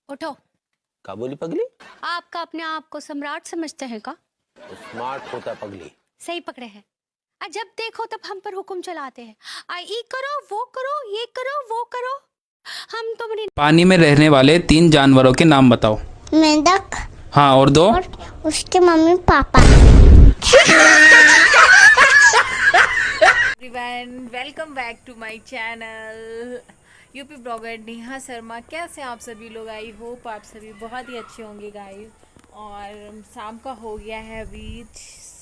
उठो। का बोली पगली? आपका अपने आप को सम्राट समझते हैं का? स्मार्ट होता है पगली। सही पकड़े हैं। जब देखो तब हम पर हुक्म चलाते हैं। ये करो, वो करो, ये करो, वो करो। हम तो बड़ी पानी में रहने वाले 3 जानवरों के नाम बताओ। मेंढक हाँ, और 2? और उसके mummy papa. Everyone, welcome back to my channel UP blogger Neha Sharma. कैसे आप सभी लोग? आई होप आप सभी बहुत ही अच्छे होंगे गाइस। और शाम का हो गया है अभी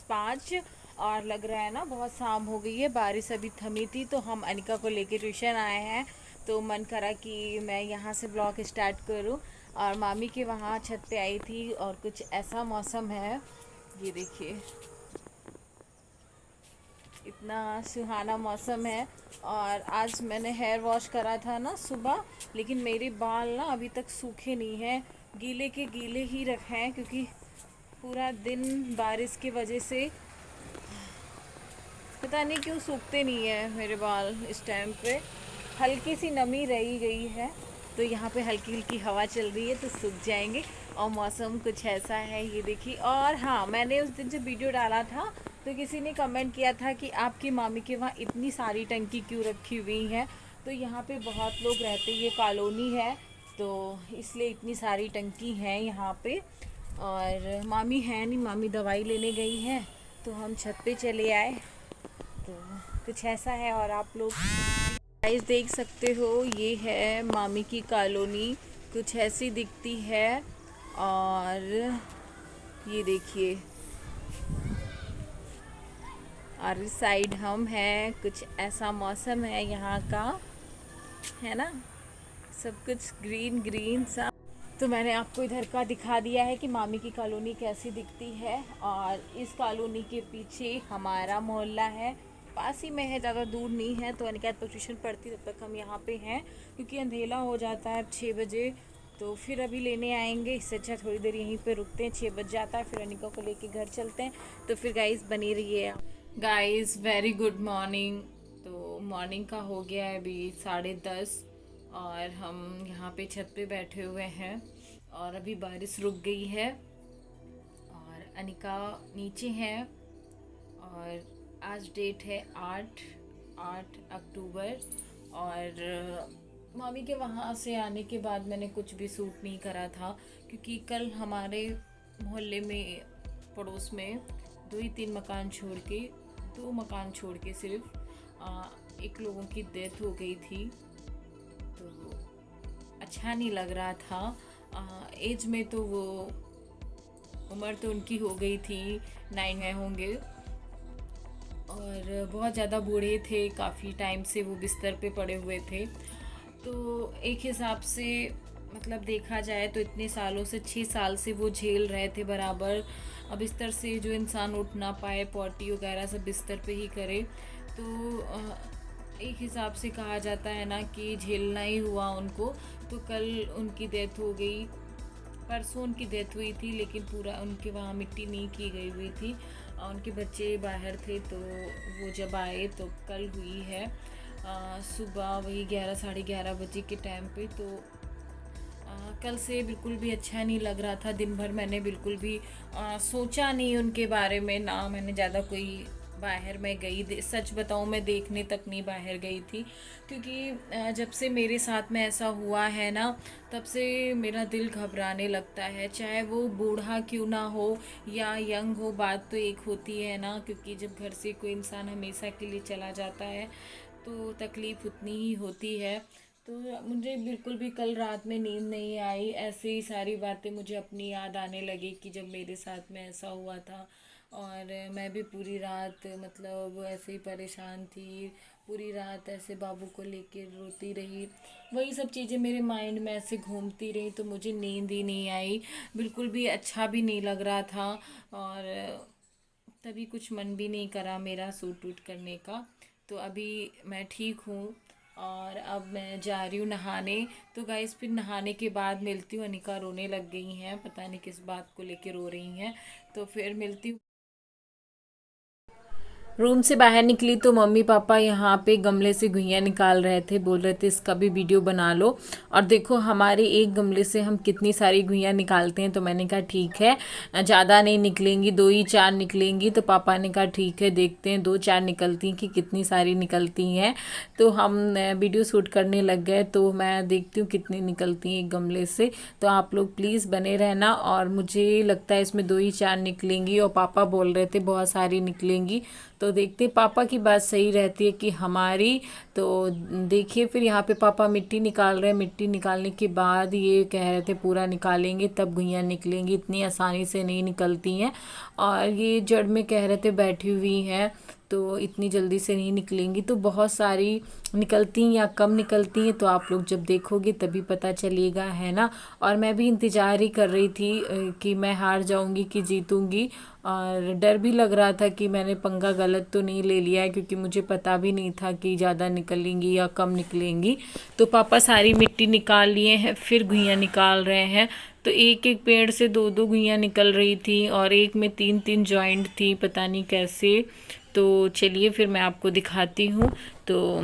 5 और लग रहा है ना बहुत शाम हो गई है। बारिश अभी थमी थी तो हम अनिका को लेके ट्यूशन आए हैं, तो मन करा कि मैं यहाँ से ब्लॉग स्टार्ट करूँ। और मामी के वहाँ छत पे आई थी और कुछ ऐसा मौसम है, ये देखिए इतना सुहाना मौसम है। और आज मैंने हेयर वॉश करा था ना सुबह, लेकिन मेरे बाल ना अभी तक सूखे नहीं हैं, गीले के गीले ही रखे हैं, क्योंकि पूरा दिन बारिश की वजह से पता नहीं क्यों सूखते नहीं है मेरे बाल। इस टाइम पे हल्की सी नमी रही गई है, तो यहाँ पे हल्की हल्की हवा चल रही है तो सूख जाएंगे। और मौसम कुछ ऐसा है, ये देखिए। और हाँ, मैंने उस दिन जब वीडियो डाला था तो किसी ने कमेंट किया था कि आपकी मामी के वहाँ इतनी सारी टंकी क्यों रखी हुई हैं। तो यहाँ पे बहुत लोग रहते, ये कॉलोनी है तो इसलिए इतनी सारी टंकी हैं यहाँ पे। और मामी है नहीं, मामी दवाई लेने गई हैं, तो हम छत पे चले आए। तो कुछ ऐसा है। और आप लोग गाइस देख सकते हो, ये है मामी की कॉलोनी, कुछ ऐसी दिखती है। और ये देखिए, और इस साइड हम हैं, कुछ ऐसा मौसम है यहाँ का, है ना, सब कुछ ग्रीन ग्रीन सा। तो मैंने आपको इधर का दिखा दिया है कि मामी की कॉलोनी कैसी दिखती है। और इस कॉलोनी के पीछे हमारा मोहल्ला है, पास ही में है, ज़्यादा दूर नहीं है। तो अनिका तक ट्यूशन पढ़ती तब तक हम यहाँ पे हैं, क्योंकि अंधेला हो जाता है 6 बजे, तो फिर अभी लेने आएंगे। इससे अच्छा थोड़ी देर यहीं पे रुकते हैं, 6 बज जाता है, फिर अनिका को लेके घर चलते हैं। तो फिर गाइस बनी रहिए गाइस। Very good morning. तो मॉर्निंग का हो गया है अभी 10:30 और हम यहाँ पे छत पे बैठे हुए हैं और अभी बारिश रुक गई है और अनिका नीचे है। और आज डेट है 8 अक्टूबर। और मामी के वहाँ से आने के बाद मैंने कुछ भी सूट नहीं करा था, क्योंकि कल हमारे मोहल्ले में पड़ोस में 2 ही 3 मकान छोड़ के, 2 मकान छोड़ के सिर्फ एक लोगों की डेथ हो गई थी। तो अच्छा नहीं लग रहा था। एज में तो वो उम्र तो उनकी हो गई थी, 9 में होंगे, और बहुत ज़्यादा बूढ़े थे, काफ़ी टाइम से वो बिस्तर पे पड़े हुए थे। तो एक हिसाब से मतलब देखा जाए तो इतने सालों से, 6 साल से वो झेल रहे थे बराबर। अब बिस्तर से जो इंसान उठ ना पाए, पॉटी वगैरह सब बिस्तर पे ही करे, तो एक हिसाब से कहा जाता है ना कि झेलना ही हुआ उनको। तो कल उनकी डेथ हो गई, परसों उनकी डेथ हुई थी, लेकिन पूरा उनके वहाँ मिट्टी नहीं की गई हुई थी और उनके बच्चे बाहर थे, तो वो जब आए तो कल हुई है सुबह वही 11 साढ़े 11 बजे के टाइम पे। तो कल से बिल्कुल भी अच्छा नहीं लग रहा था। दिन भर मैंने बिल्कुल भी सोचा नहीं उनके बारे में, ना मैंने ज़्यादा कोई बाहर में गई, सच बताऊं मैं देखने तक नहीं बाहर गई थी, क्योंकि जब से मेरे साथ में ऐसा हुआ है ना, तब से मेरा दिल घबराने लगता है। चाहे वो बूढ़ा क्यों ना हो या यंग हो, बात तो एक होती है ना, क्योंकि जब घर से कोई इंसान हमेशा के लिए चला जाता है तो तकलीफ़ उतनी ही होती है। तो मुझे बिल्कुल भी कल रात में नींद नहीं आई, ऐसे ही सारी बातें मुझे अपनी याद आने लगी कि जब मेरे साथ में ऐसा हुआ था। और मैं भी पूरी रात मतलब ऐसे ही परेशान थी, पूरी रात ऐसे बाबू को लेके रोती रही, वही सब चीज़ें मेरे माइंड में ऐसे घूमती रही, तो मुझे नींद ही नहीं आई, बिल्कुल भी अच्छा भी नहीं लग रहा था। और तभी कुछ मन भी नहीं करा मेरा सूट वूट करने का। तो अभी मैं ठीक हूँ और अब मैं जा रही हूँ नहाने। तो गाइस फिर नहाने के बाद मिलती हूँ। अनिका रोने लग गई हैं, पता नहीं किस बात को लेके रो रही हैं, तो फिर मिलती हूँ। रूम से बाहर निकली तो मम्मी पापा यहाँ पे गमले से घुइयाँ निकाल रहे थे, बोल रहे थे इसका भी वीडियो बना लो। और देखो हमारे एक गमले से हम कितनी सारी घुइयाँ निकालते हैं। तो मैंने कहा ठीक है, ज़्यादा नहीं निकलेंगी, 2 ही 4 निकलेंगी। तो पापा ने कहा ठीक है, देखते हैं 2-4 निकलती हैं कि कितनी सारी निकलती हैं। तो हम वीडियो शूट करने लग गए। तो मैं देखती हूँ कितनी निकलती हैं एक गमले से। तो आप लोग प्लीज़ बने रहना। और मुझे लगता है इसमें 2 ही 4 निकलेंगी, और पापा बोल रहे थे बहुत सारी निकलेंगी। तो देखते, पापा की बात सही रहती है कि हमारी। तो देखिए फिर यहाँ पे पापा मिट्टी निकाल रहे हैं। मिट्टी निकालने के बाद ये कह रहे थे पूरा निकालेंगे तब घुइयाँ निकलेंगी, इतनी आसानी से नहीं निकलती हैं। और ये जड़ में कह रहे थे बैठी हुई हैं, तो इतनी जल्दी से नहीं निकलेंगी। तो बहुत सारी निकलती हैं या कम निकलती हैं, तो आप लोग जब देखोगे तभी पता चलेगा, है ना। और मैं भी इंतज़ार ही कर रही थी कि मैं हार जाऊंगी कि जीतूंगी। और डर भी लग रहा था कि मैंने पंगा गलत तो नहीं ले लिया है, क्योंकि मुझे पता भी नहीं था कि ज़्यादा निकलेंगी या कम निकलेंगी। तो पापा सारी मिट्टी निकाल लिए हैं, फिर घुइयाँ निकाल रहे हैं। तो एक एक पेड़ से 2-2 घुइयाँ निकल रही थी, और एक में 3-3 जॉइंट थी, पता नहीं कैसे। तो चलिए फिर मैं आपको दिखाती हूँ। तो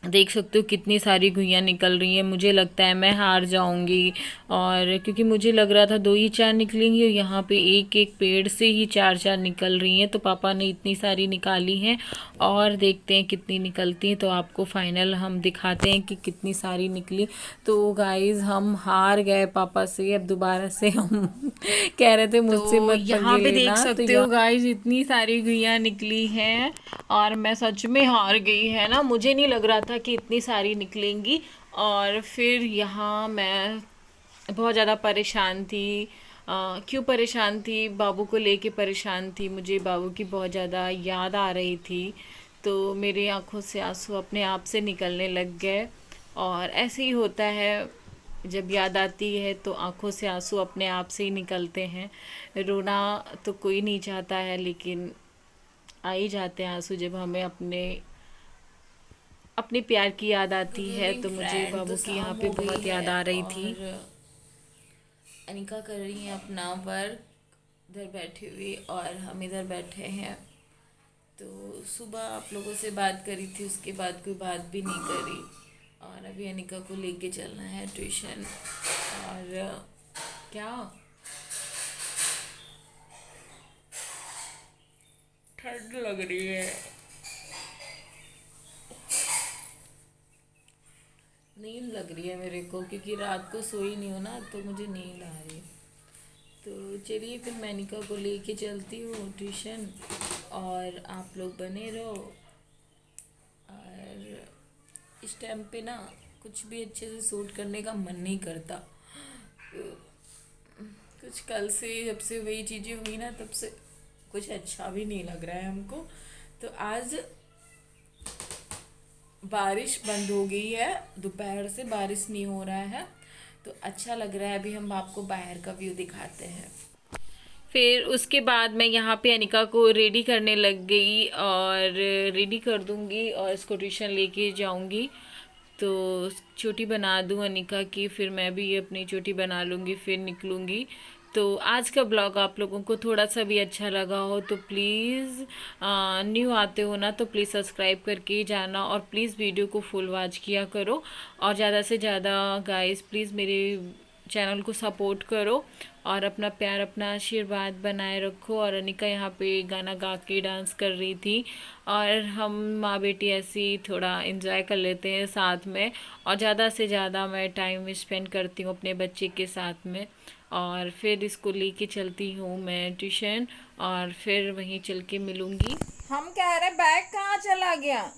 देख सकते हो कितनी सारी घुइयाँ निकल रही हैं। मुझे लगता है मैं हार जाऊंगी, और क्योंकि मुझे लग रहा था 2 ही 4 निकलेंगी, और यहाँ पे एक एक पेड़ से ही 4-4 निकल रही हैं। तो पापा ने इतनी सारी निकाली हैं, और देखते हैं कितनी निकलती हैं। तो आपको फाइनल हम दिखाते हैं कि कितनी सारी निकली। तो गाइज़ हम हार गए पापा से। अब दोबारा से हम कह रहे थे मुझसे मत यहाँ पंगे पे देख लेना। सकते हो गाइज़ इतनी सारी घुइयाँ निकली हैं, और मैं सच में हार गई, है ना। मुझे नहीं लग रहा था कि इतनी सारी निकलेंगी। और फिर यहाँ मैं बहुत ज़्यादा परेशान थी। क्यों परेशान थी? बाबू को लेके परेशान थी। मुझे बाबू की बहुत ज़्यादा याद आ रही थी। तो मेरी आंखों से आंसू अपने आप से निकलने लग गए। और ऐसे ही होता है, जब याद आती है तो आंखों से आंसू अपने आप से ही निकलते हैं। रोना तो कोई नहीं चाहता है, लेकिन आ ही जाते हैं आंसू जब हमें अपने प्यार की याद आती है। तो मुझे बाबू की यहाँ पे बहुत याद आ रही थी। अनिका कर रही है अपना वर्क इधर बैठी हुई, और हम इधर बैठे हैं। तो सुबह आप लोगों से बात करी थी, उसके बाद कोई बात भी नहीं करी। और अभी अनिका को लेके चलना है ट्यूशन। और क्या ठंड लग रही है, नींद लग रही है मेरे को, क्योंकि रात को सोई नहीं हो ना, तो मुझे नींद आ रही है। तो चलिए फिर मैं अनिका को लेके चलती हूँ ट्यूशन, और आप लोग बने रहो। और इस टाइम पे ना कुछ भी अच्छे से शूट करने का मन नहीं करता। कुछ कल से जब से वही चीज़ें हुई ना, तब से कुछ अच्छा भी नहीं लग रहा है हमको। तो आज बारिश बंद हो गई है, दोपहर से बारिश नहीं हो रहा है, तो अच्छा लग रहा है। अभी हम आपको बाहर का व्यू दिखाते हैं। फिर उसके बाद मैं यहाँ पे अनिका को रेडी करने लग गई, और रेडी कर दूँगी और इसको ट्यूशन लेके जाऊँगी। तो चोटी बना दूँ अनिका की, फिर मैं भी अपनी चोटी बना लूँगी, फिर निकलूँगी। तो आज का ब्लॉग आप लोगों को थोड़ा सा भी अच्छा लगा हो तो प्लीज़, न्यू आते हो ना तो प्लीज़ सब्सक्राइब करके ही जाना, और प्लीज़ वीडियो को फुल वॉच किया करो। और ज़्यादा से ज़्यादा गाइस प्लीज़ मेरे चैनल को सपोर्ट करो, और अपना प्यार अपना आशीर्वाद बनाए रखो। और अनिका यहाँ पे गाना गा के डांस कर रही थी, और हम माँ बेटी ऐसे ही थोड़ा एंजॉय कर लेते हैं साथ में। और ज़्यादा से ज़्यादा मैं टाइम स्पेंड करती हूँ अपने बच्चे के साथ में। और फिर इसको लेके चलती हूँ मैं ट्यूशन, और फिर वहीं चल के मिलूँगी। हम कह रहे बैग कहाँ चला गया?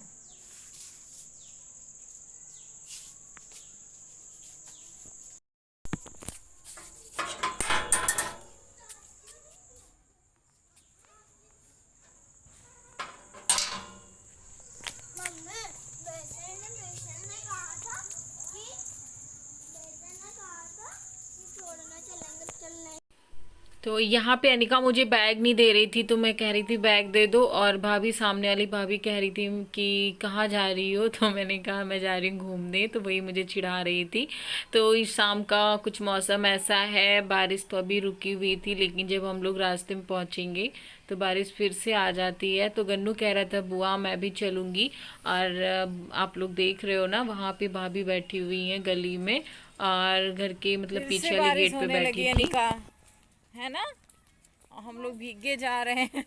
तो यहाँ पे अनिका मुझे बैग नहीं दे रही थी, तो मैं कह रही थी बैग दे दो, और भाभी, सामने वाली भाभी कह रही थी कि कहाँ जा रही हो, तो मैंने कहा मैं जा रही हूँ घूमने, तो वही मुझे चिढ़ा रही थी। तो इस शाम का कुछ मौसम ऐसा है, बारिश तो अभी रुकी हुई थी, लेकिन जब हम लोग रास्ते में पहुँचेंगे तो बारिश फिर से आ जाती है। तो गन्नू कह रहा था बुआ मैं भी चलूँगी, और आप लोग देख रहे हो ना वहाँ पे भाभी बैठी हुई हैं गली में, और घर के मतलब पीछे वाले गेट पे बैठी थी, है ना। और हम लोग भीगे जा रहे हैं।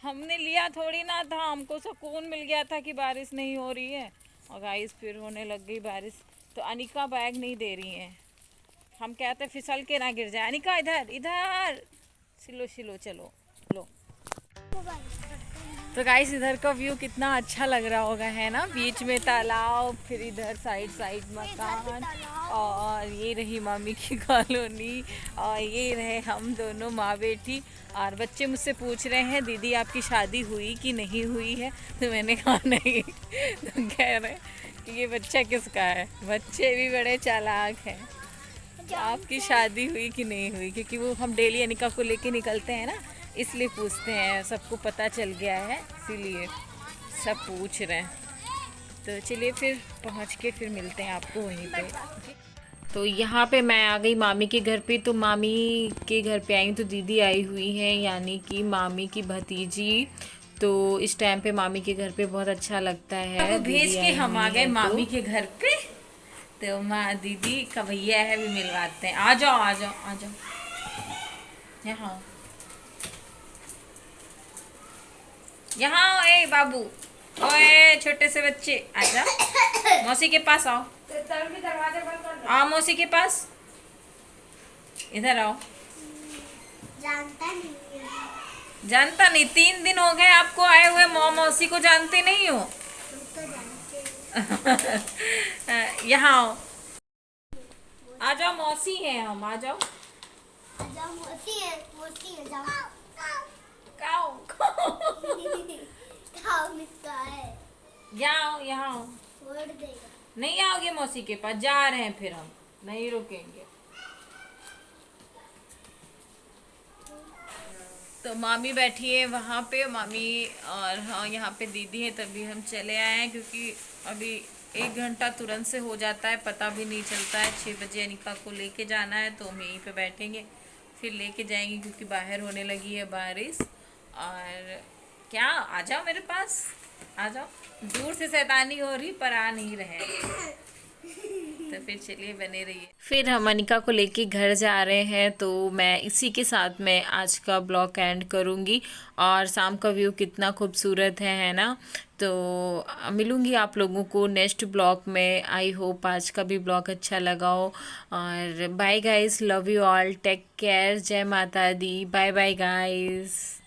हमने लिया थोड़ी ना था, हमको सुकून मिल गया था कि बारिश नहीं हो रही है, और गाइस फिर होने लग गई बारिश। तो अनिका बैग नहीं दे रही है, हम कहते फिसल के ना गिर जाए। अनिका इधर इधर, सिलो सिलो, चलो लो। तो गाइस इधर का व्यू कितना अच्छा लग रहा होगा, है ना, बीच में तालाब, फिर इधर साइड साइड मकान, और ये रही मामी की कॉलोनी, और ये रहे हम दोनों माँ बेटी। और बच्चे मुझसे पूछ रहे हैं दीदी आपकी शादी हुई कि नहीं हुई है, तो मैंने कहा नहीं। तो कह रहे कि ये बच्चा किसका है, बच्चे भी बड़े चालाक हैं। आपकी शादी हुई कि नहीं हुई, क्योंकि वो हम डेली अनिका को लेके निकलते हैं ना, इसलिए पूछते हैं, सबको पता चल गया है इसीलिए सब पूछ रहे हैं। तो चलिए फिर पहुंच के फिर मिलते हैं आपको वहीं पे। तो यहाँ पे मैं आ गई मामी के घर पे। तो मामी के घर पे आई तो दीदी आई हुई हैं, यानी कि मामी की भतीजी। तो इस टाइम पे मामी के घर पे बहुत अच्छा लगता है। तो भेज के हम आ गए मामी के घर पे। तो माँ दीदी का भैया है भी मिलवाते हैं। आ जाओ आ जाओ आ जाओ, यहाँ यहाँ। ए बाबू, ओए छोटे से बच्चे, आजा मौसी के पास आओ। आओ मौसी के पास, इधर आओ। जानता नहीं 3 दिन हो गए आपको आए हुए, मौसी को जानते नहीं हो। यहाँ आओ, आ जाओ, मौसी है हम, आ जाओ। मौसी है जाओ। काओ यहाँ आओ, यहाँ आओ। नहीं आओगे मौसी के पास, जा रहे हैं फिर हम, नहीं रुकेंगे। तो मामी बैठी है वहाँ पे, मामी और हाँ यहाँ पे दीदी है, तभी हम चले आए हैं, क्योंकि अभी 1 घंटा तुरंत से हो जाता है, पता भी नहीं चलता है। 6 बजे अनिका को लेके जाना है, तो हम यहीं पे बैठेंगे, फिर लेके जाएंगे, क्योंकि बाहर होने लगी है बारिश। और क्या, आ जाओ मेरे पास, आ जाओ। दूर से शैतानी हो रही पर आ नहीं रहे। तो फिर चलिए बने रहिए। फिर हम अनिका को लेके घर जा रहे हैं, तो मैं इसी के साथ में आज का ब्लॉग एंड करूँगी। और शाम का व्यू कितना खूबसूरत है ना। तो मिलूँगी आप लोगों को नेक्स्ट ब्लॉग में। आई होप आज का भी ब्लॉग अच्छा लगा हो। और bye guys, love you all, take care, जय माता दी, बाय बाय गाइस।